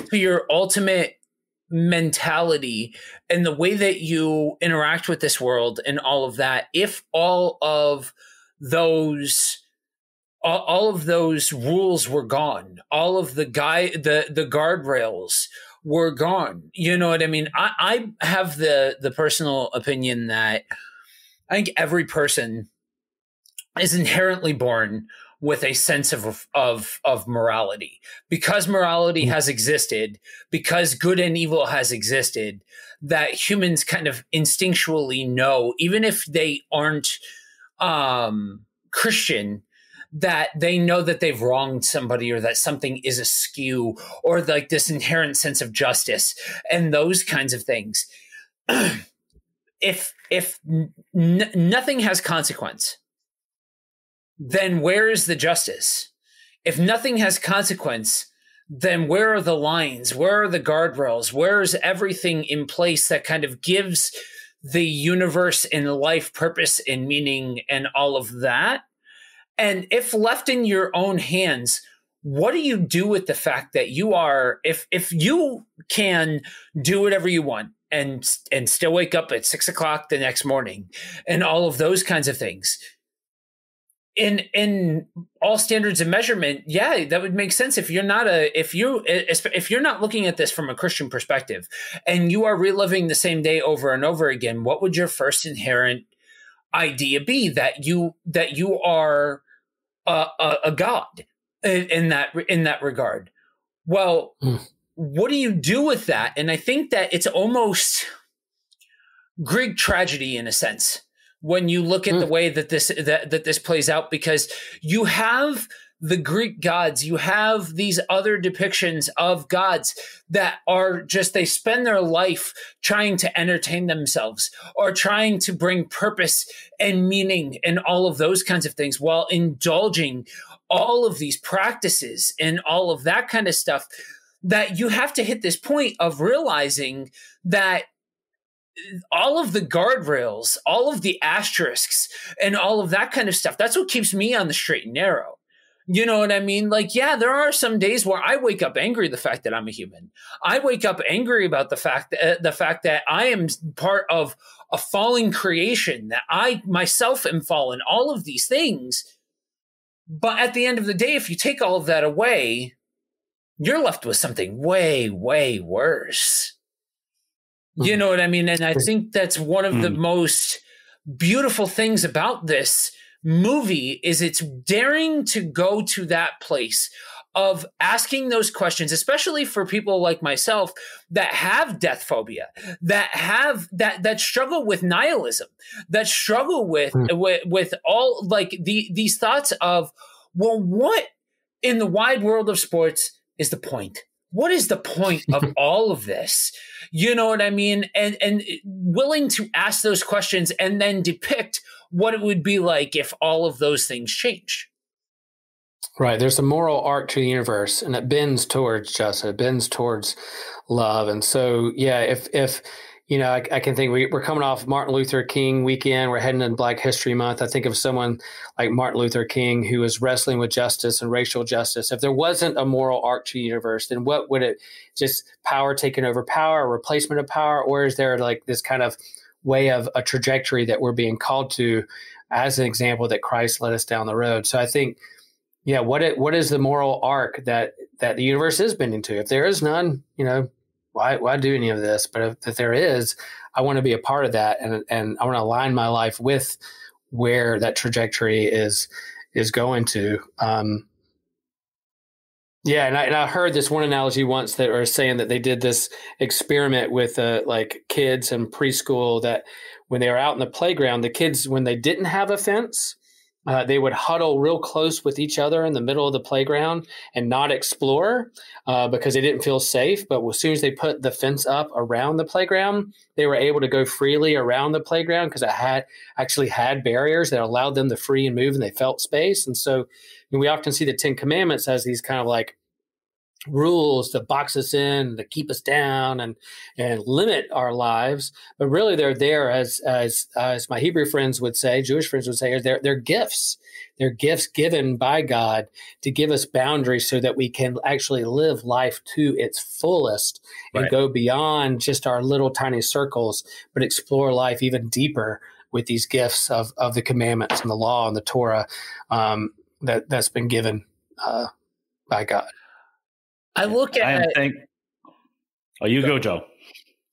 to your ultimate mentality and the way that you interact with this world and all of that if all of those rules were gone, all of the guardrails were gone? You know what I mean? I have the personal opinion that I think every person is inherently born with a sense of morality. Because morality has existed, because good and evil has existed, that humans kind of instinctually know, even if they aren't Christian, that they know that they've wronged somebody or that something is askew, or like this inherent sense of justice and those kinds of things. If nothing has consequence, then where is the justice? If nothing has consequence, then where are the lines? Where are the guardrails? Where is everything in place that kind of gives the universe and life purpose and meaning and all of that? And if left in your own hands, what do you do with the fact that you are, if you can do whatever you want and still wake up at 6 o'clock the next morning and all of those kinds of things, in all standards of measurement, yeah, that would make sense. If you're not looking at this from a Christian perspective, and you are reliving the same day over and over again, what would your first inherent idea be? That you are a god in that regard. Well, what do you do with that? And I think that it's almost Greek tragedy in a sense when you look at the way that this plays out, because you have the Greek gods, you have these other depictions of gods that are just, they spend their life trying to entertain themselves or trying to bring purpose and meaning and all of those kinds of things while indulging all of these practices and all of that kind of stuff, that you have to hit this point of realizing that all of the guardrails, all of the asterisks and all of that kind of stuff, that's what keeps me on the straight and narrow. You know what I mean? Like, yeah, there are some days where I wake up angry the fact that I'm a human. I wake up angry about the fact that I am part of a fallen creation, that I myself am fallen, all of these things. But at the end of the day, if you take all of that away, you're left with something way, way worse. You know what I mean? And I think that's one of the most beautiful things about this movie is it's daring to go to that place of asking those questions, especially for people like myself that have death phobia, that have that struggle with nihilism, that struggle with all like these thoughts of, well, what in the wide world of sports is the point? What is the point of all of this? You know what I mean? And willing to ask those questions and then depict what it would be like if all of those things changed. Right. There's a moral arc to the universe, and it bends towards justice. It bends towards love. And so, yeah, if you know, I can think we're coming off Martin Luther King weekend. We're heading into Black History Month. I think of someone like Martin Luther King who was wrestling with justice and racial justice. If there wasn't a moral arc to the universe, then what would it just power taking over power, replacement of power? Or is there like this kind of way of a trajectory that we're being called to as an example that Christ led us down the road? So I think, yeah, what is the moral arc that the universe is bending to? If there is none, you know, why do any of this? But if there is, I want to be a part of that, and I want to align my life with where that trajectory is going to. Yeah, and I heard this one analogy once that was saying that they did this experiment with like kids in preschool, that when they were out in the playground, the kids, when they didn't have a fence, they would huddle real close with each other in the middle of the playground and not explore because they didn't feel safe. But as soon as they put the fence up around the playground, they were able to go freely around the playground because it actually had barriers that allowed them to free and move, and they felt space. And so we often see the Ten Commandments as these kind of like rules to box us in, to keep us down and limit our lives. But really they're there as my Hebrew friends would say, Jewish friends would say, they're gifts. They're gifts given by God to give us boundaries so that we can actually live life to its fullest and go beyond just our little tiny circles, but explore life even deeper with these gifts of the commandments and the law and the Torah that's been given by God. I look at go, Joe.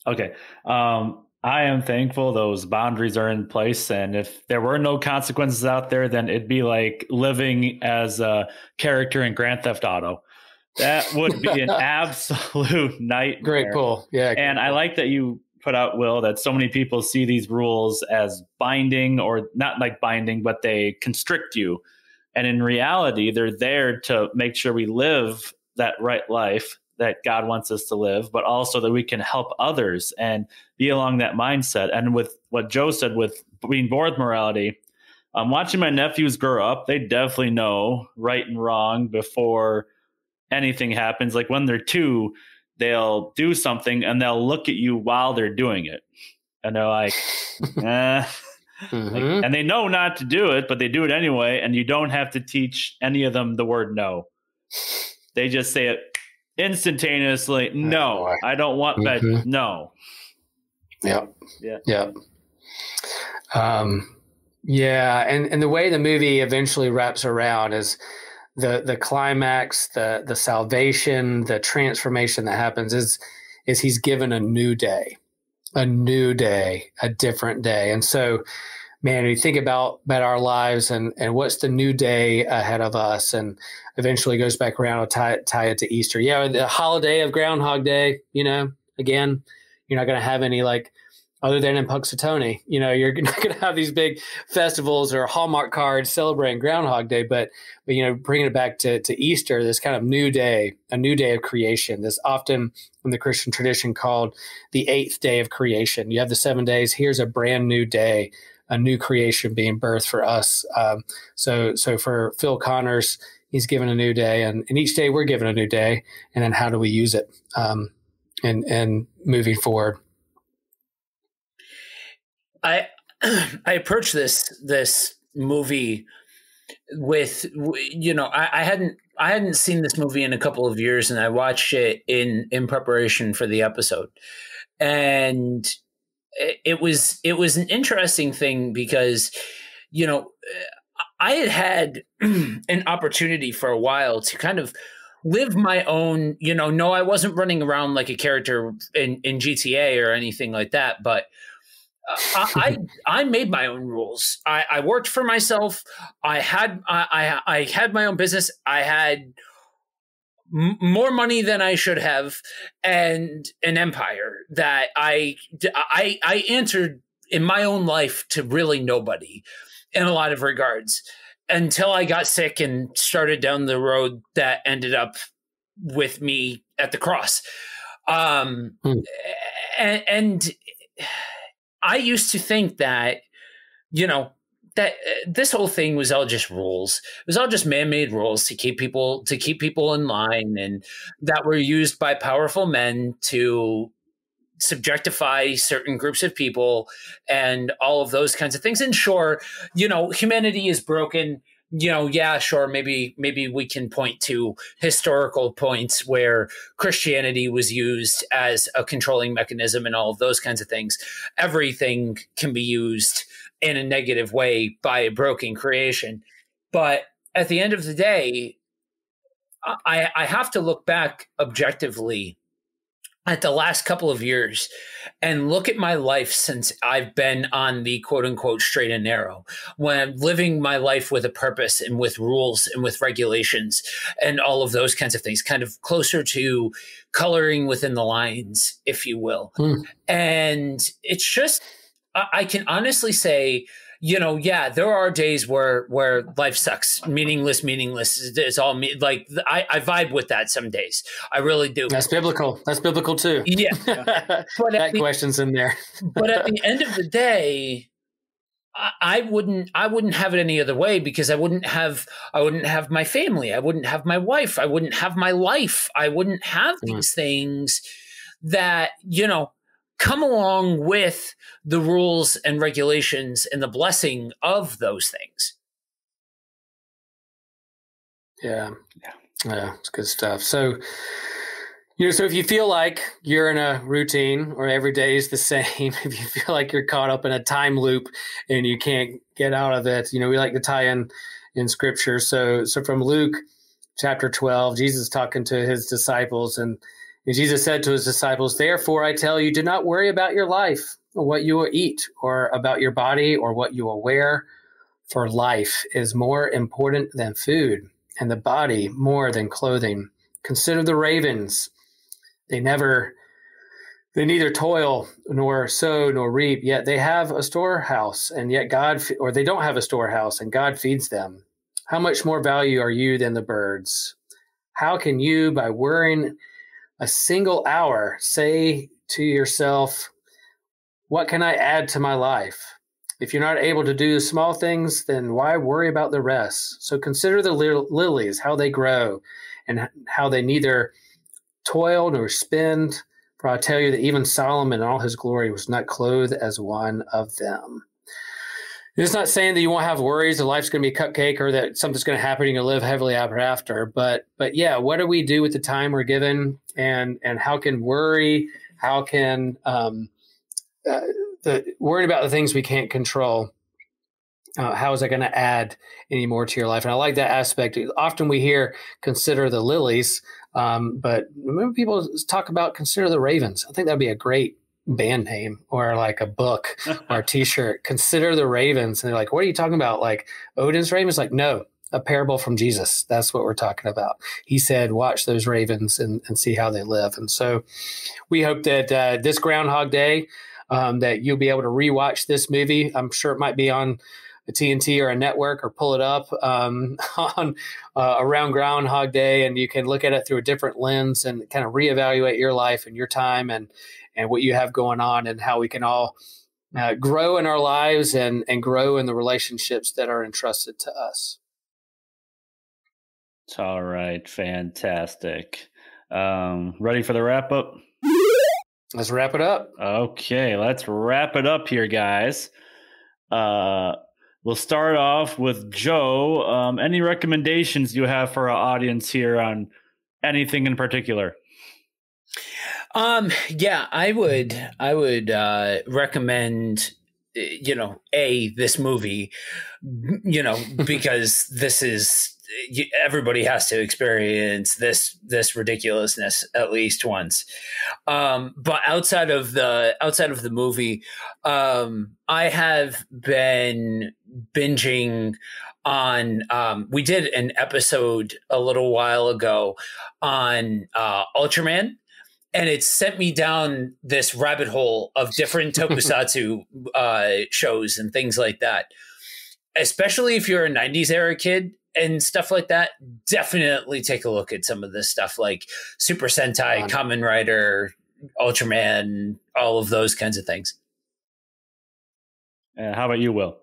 Okay. I am thankful those boundaries are in place. And if there were no consequences out there, then it'd be like living as a character in Grand Theft Auto. That would be an absolute nightmare. Great pull. Yeah. And I like that you put out, Will, that so many people see these rules as binding, or not like binding, but they constrict you. And in reality, they're there to make sure we live that right life that God wants us to live, but also that we can help others and be along that mindset. And with what Joe said, with being born with morality, watching my nephews grow up, they definitely know right and wrong before anything happens. Like when they're 2, they'll do something and they'll look at you while they're doing it. And they're like, like, and they know not to do it, but they do it anyway. And you don't have to teach any of them the word no. They just say it instantaneously. No, I don't want bed. No. Yep. Yeah. Yep. Yeah, and the way the movie eventually wraps around is the climax, the salvation, the transformation that happens is he's given a new day, a different day. And so, man, you think about our lives and what's the new day ahead of us, and eventually goes back around and tie it to Easter. Yeah, the holiday of Groundhog Day, again, you're not going to have any like, other than in Punxsutawney, you're not going to have these big festivals or Hallmark cards celebrating Groundhog Day, but bringing it back to Easter, this kind of new day, a new day of creation, this often in the Christian tradition called the eighth day of creation. You have the 7 days. Here's a brand new day, a new creation being birthed for us. So for Phil Connors, he's given a new day, and each day we're given a new day. And then how do we use it and moving forward? I approached this movie with, I hadn't seen this movie in a couple of years, and I watched it in preparation for the episode. And it was an interesting thing because, I had an opportunity for a while to kind of live my own, no, I wasn't running around like a character in GTA or anything like that, but I made my own rules. I worked for myself. I had my own business. I had more money than I should have, and an empire that I answered in my own life to really nobody in a lot of regards, until I got sick and started down the road that ended up with me at the cross. And I used to think that, that this whole thing was all just rules. It was all just man-made rules to keep people in line, and that were used by powerful men to subjectify certain groups of people and all of those kinds of things. And sure, humanity is broken. Yeah, sure. Maybe we can point to historical points where Christianity was used as a controlling mechanism and all of those kinds of things. Everything can be used in a negative way by a broken creation. But at the end of the day, I have to look back objectively at the last couple of years and look at my life since I've been on the quote unquote straight and narrow, when I'm living my life with a purpose and with rules and with regulations and all of those kinds of things, kind of closer to coloring within the lines, if you will. And it's just, I can honestly say, yeah, there are days where life sucks, meaningless. It's all I vibe with that some days. I really do. That's biblical. That's biblical too. Yeah. But that question's in there. But at the end of the day, I wouldn't have it any other way, because I wouldn't have my family. I wouldn't have my wife. I wouldn't have my life. I wouldn't have these things that, come along with the rules and regulations and the blessing of those things. Yeah, it's good stuff. So, so if you feel like you're in a routine or every day is the same, if you feel like you're caught up in a time loop and you can't get out of it, we like to tie in scripture. So from Luke chapter 12, Jesus talking to his disciples, and Jesus said to his disciples, "Therefore, I tell you, do not worry about your life, or what you will eat, or about your body, or what you will wear. For life is more important than food, and the body more than clothing. Consider the ravens. They neither toil nor sow nor reap, yet they have a storehouse, and yet they don't have a storehouse, and God feeds them. How much more value are you than the birds? How can you, by worrying a single hour, say to yourself, what can I add to my life? If you're not able to do the small things, then why worry about the rest? So consider the lilies, how they grow, and how they neither toil nor spin. For I tell you that even Solomon in all his glory was not clothed as one of them." It's not saying that you won't have worries, that life's going to be a cupcake, or that something's going to happen and you'll live heavily ever after. But yeah, what do we do with the time we're given, and how can worrying about the things we can't control how is that going to add any more to your life? And I like that aspect. Often we hear consider the lilies, but when people talk about consider the ravens, I think that'd be a great band name or like a book or a t-shirt. Consider the ravens. And they're like, what are you talking about? Like Odin's ravens? Like, no, a parable from Jesus. That's what we're talking about. He said, watch those ravens and see how they live. And so we hope that this Groundhog Day, that you'll be able to rewatch this movie. I'm sure it might be on a TNT or a network, or pull it up on around Groundhog Day, and you can look at it through a different lens and kind of reevaluate your life and your time and what you have going on, and how we can all grow in our lives and grow in the relationships that are entrusted to us. All right, fantastic. Ready for the wrap up? Let's wrap it up. Okay, let's wrap it up here, guys. We'll start off with Joe. Any recommendations you have for our audience here on anything in particular? Yeah, I would recommend, this movie, because this is, everybody has to experience this ridiculousness at least once. But outside of the movie, I have been binging on, we did an episode a little while ago on Ultraman. And it sent me down this rabbit hole of different tokusatsu shows and things like that. Especially if you're a 90s era kid and stuff like that, definitely take a look at some of this stuff like Super Sentai, Kamen Rider, Ultraman, all of those kinds of things. How about you, Will?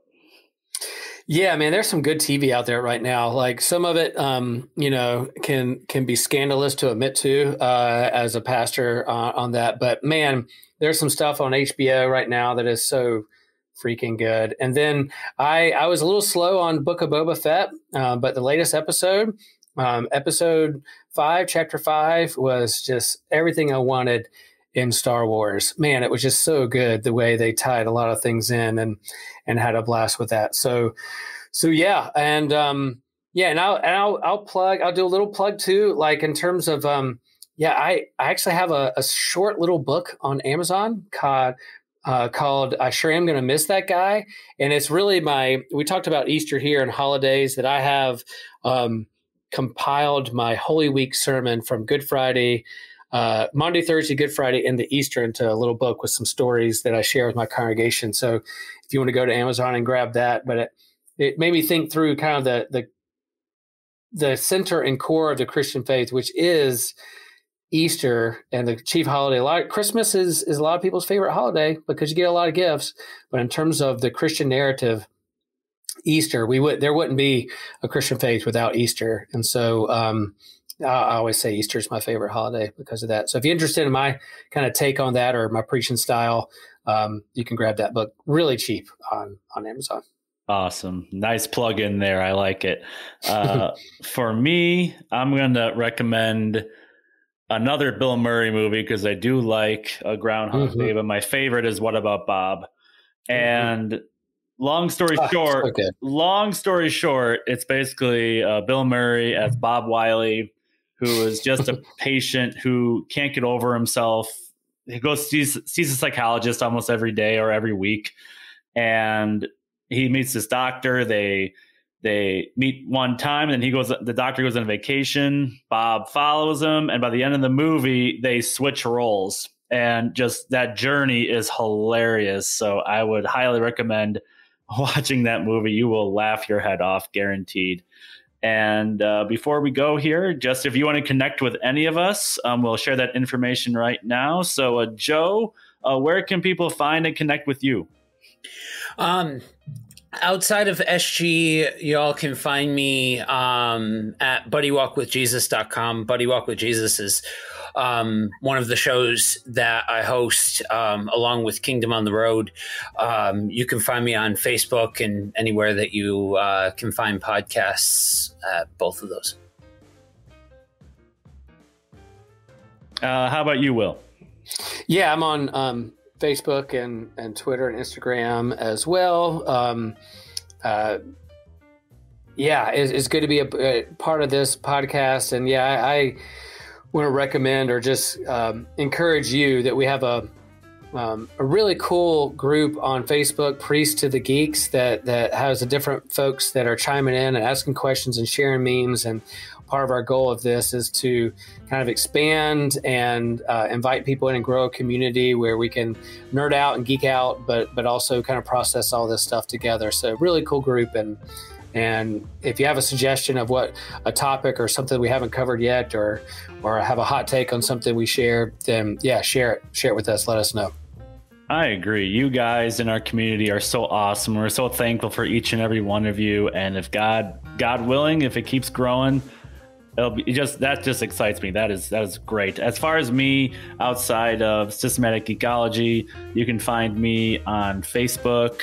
Yeah, man, there's some good TV out there right now. Like some of it, can be scandalous to admit to as a pastor on that. But man, there's some stuff on HBO right now that is so freaking good. And then I was a little slow on Book of Boba Fett, but the latest episode, episode 5, chapter 5, was just everything I wanted in Star Wars. Man, it was just so good the way they tied a lot of things in and had a blast with that. So yeah. And and I'll do a little plug too, like in terms of I actually have a short little book on Amazon called I Sure Am Gonna Miss That Guy. And it's really we talked about Easter here and holidays, that I have compiled my Holy Week sermon from Good Friday, Monday, Thursday, Good Friday, into Easter into a little book with some stories that I share with my congregation. So if you want to go to Amazon and grab that, but it made me think through kind of the center and core of the Christian faith, which is Easter and the chief holiday. Christmas is a lot of people's favorite holiday because you get a lot of gifts. But in terms of the Christian narrative, Easter, there wouldn't be a Christian faith without Easter. And so I always say Easter is my favorite holiday because of that. So if you're interested in my kind of take on that or my preaching style, you can grab that book really cheap on Amazon. Awesome. Nice plug in there. I like it. For me, I'm going to recommend another Bill Murray movie because I do like Groundhog Day, but my favorite is What About Bob? And long story short, it's basically Bill Murray as Bob Wiley, who is just a patient who can't get over himself. He sees a psychologist almost every day or every week, and he meets this doctor. They meet one time, and the doctor goes on vacation. Bob follows him, and by the end of the movie, they switch roles, and just that journey is hilarious. So I would highly recommend watching that movie. You will laugh your head off, guaranteed. And before we go here, just if you want to connect with any of us, we'll share that information right now. So Joe, where can people find and connect with you? Outside of SG, y'all can find me at buddywalkwithjesus.com. Buddy Walk with Jesus is one of the shows that I host along with Kingdom on the Road. You can find me on Facebook and anywhere that you can find podcasts at both of those. How about you, Will? Yeah, I'm on Facebook and Twitter and Instagram as well. it's good to be a part of this podcast. And I want to recommend or just encourage you that we have a really cool group on Facebook, Priest to the Geeks, that has different folks that are chiming in and asking questions and sharing memes. And part of our goal of this is to kind of expand and invite people in and grow a community where we can nerd out and geek out, but also kind of process all this stuff together. So really cool group. And if you have a suggestion of what a topic or something we haven't covered yet, or have a hot take on something we share, then share it with us. Let us know. I agree. You guys in our community are so awesome. We're so thankful for each and every one of you. And if God willing, if it keeps growing, that just excites me. That is great. As far as me, outside of Systematic Geekology, you can find me on Facebook,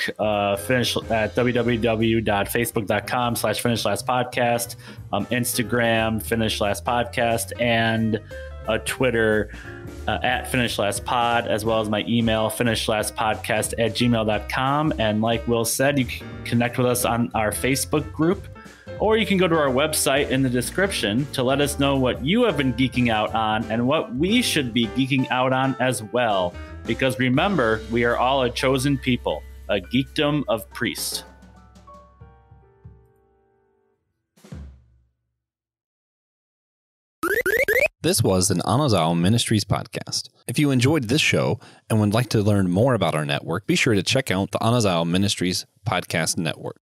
finish at www.facebook.com/finishlastpodcast, Instagram finishlastpodcast, and Twitter at finishlastpod, as well as my email finishlastpodcast@gmail.com. And like Will said, you can connect with us on our Facebook group, or you can go to our website in the description to let us know what you have been geeking out on and what we should be geeking out on as well. Because remember, we are all a chosen people, a geekdom of priests. This was an Anazao Ministries podcast. If you enjoyed this show and would like to learn more about our network, be sure to check out the Anazao Ministries Podcast Network.